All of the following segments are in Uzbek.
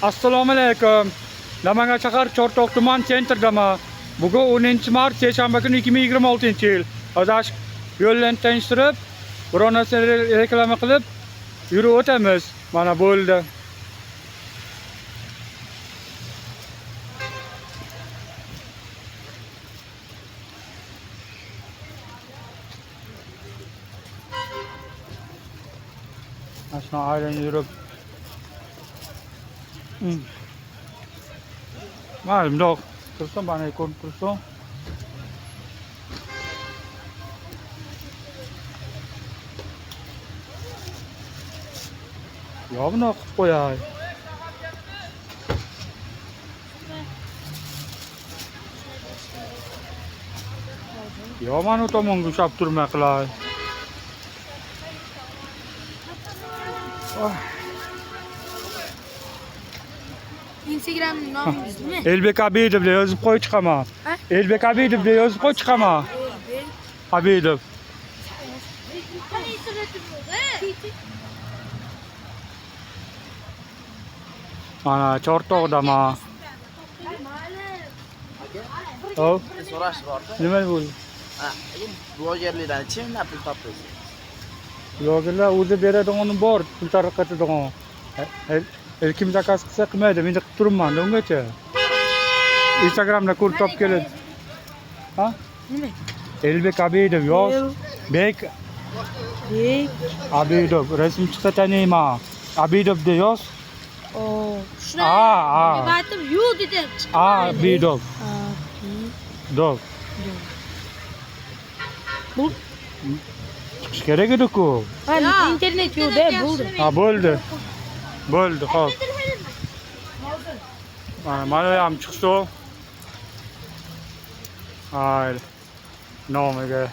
Assalomu alaykum. Namangan shahar Chortoq tuman sentrida. Bugun 10-mart seshanba kuni 2026-yil. Hozir yo'llarni tanishtirib, biror narsa reklama qilib yurib o'tamiz. Mana bo'ldi. Aslında ailen yürüp malum dok kursun bana ikon kursun ya bunu koyay ya mana tomon güçap durmak lay. Instagram'ın namımız değil mi? Elbek Abidov diye yazıp koy çıkama. Elbek Abidov diye yazıp koy çıkama. Abidov. Mana Chortoqda ma. Oh. So'rash borda. Nima bo'ldi? Ha, blogerlardan chindan pul topasiz. Blogerlar o'zi beradigan bor, pul tarqatadigan. Kim zakaz qilsa qilmaydi, men qilib turibman ungacha. Instagramda ko'rib topib keladi. Ha? Nima? Elbek Abidov yoz. Bek Abidov, rasm chiqsa taniyman. Abidov de yoz. Oo. Aa. Baytım yu dedi. Abidov. Dov. Bu? Chiqish kerak edi-ku. Ha, internet yu de buldu. Ha, bo'ldi. Bo'ldi, xo'p. Mana ham chiqdi. Ay. Nomiga.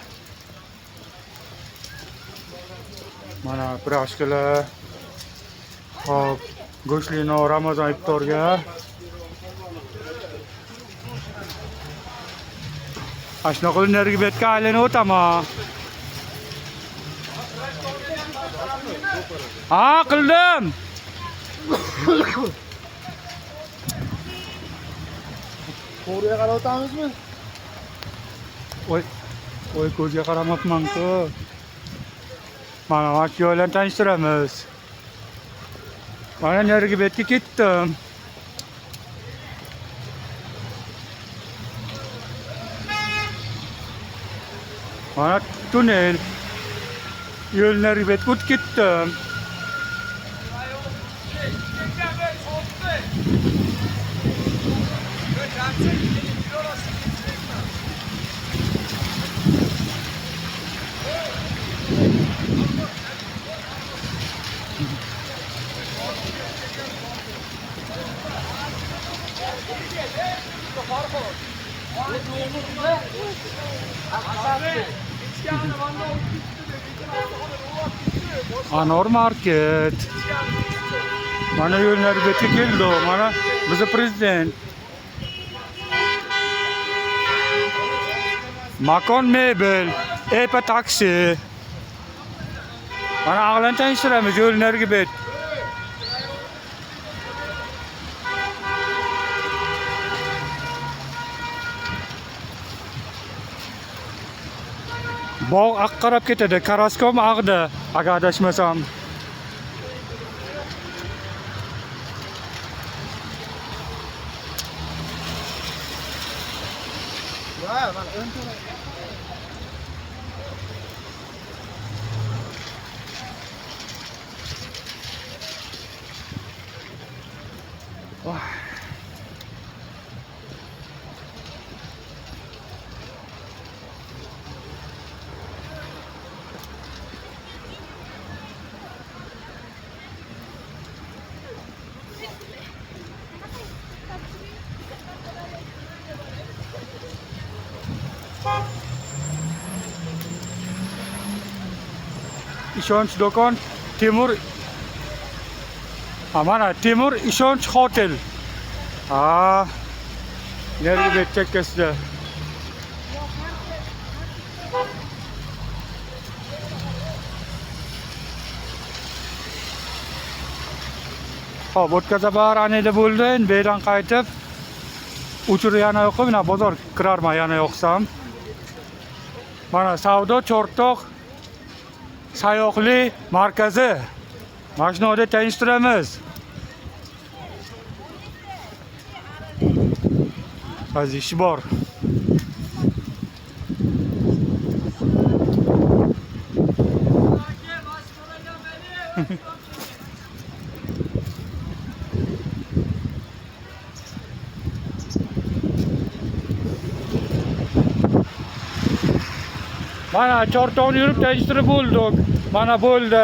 Mana pirashkalar. Xo'p, go'shtli Ramazon iftorga. Ashna qilib betga aylanib o'taman. Ha, qildim. To'g'riga qarab o'tamizmi? Voy ko'zga qaramabman-ku. Mana shu yo'ldan tanishtiramiz. Mana nariga betga ketdim. Mana tunnel. Yo'l nariga betga o'tib ketdim. Anor Market. Mana yo'llar betga keldi. Mana bizni prezident. Makon mebel, Epa taksi. Mana aqlan tanishtiramiz yo'llarga bet. Bog' aq qarab ketadi, Karaskom ag'da, agar adashmasam. Ha, mana o'nta. İşonç do'kon Temur. Mana Temur İşonç Hotel. Ha. Nerede betecek kesdi? Hop, o'tgan safar anida bo'ldi, endi bu yerdan qaytib uchur yana yo'q, mana bozor kirarman yana yo'qsam. Mana savdo Chortoq sayoqlik markazi. Mana shu yerda tanishtiramiz. Hozir ish bor. Mana Chortoqni yurib tanishtirib bo'ldik. Mana bo'ldi.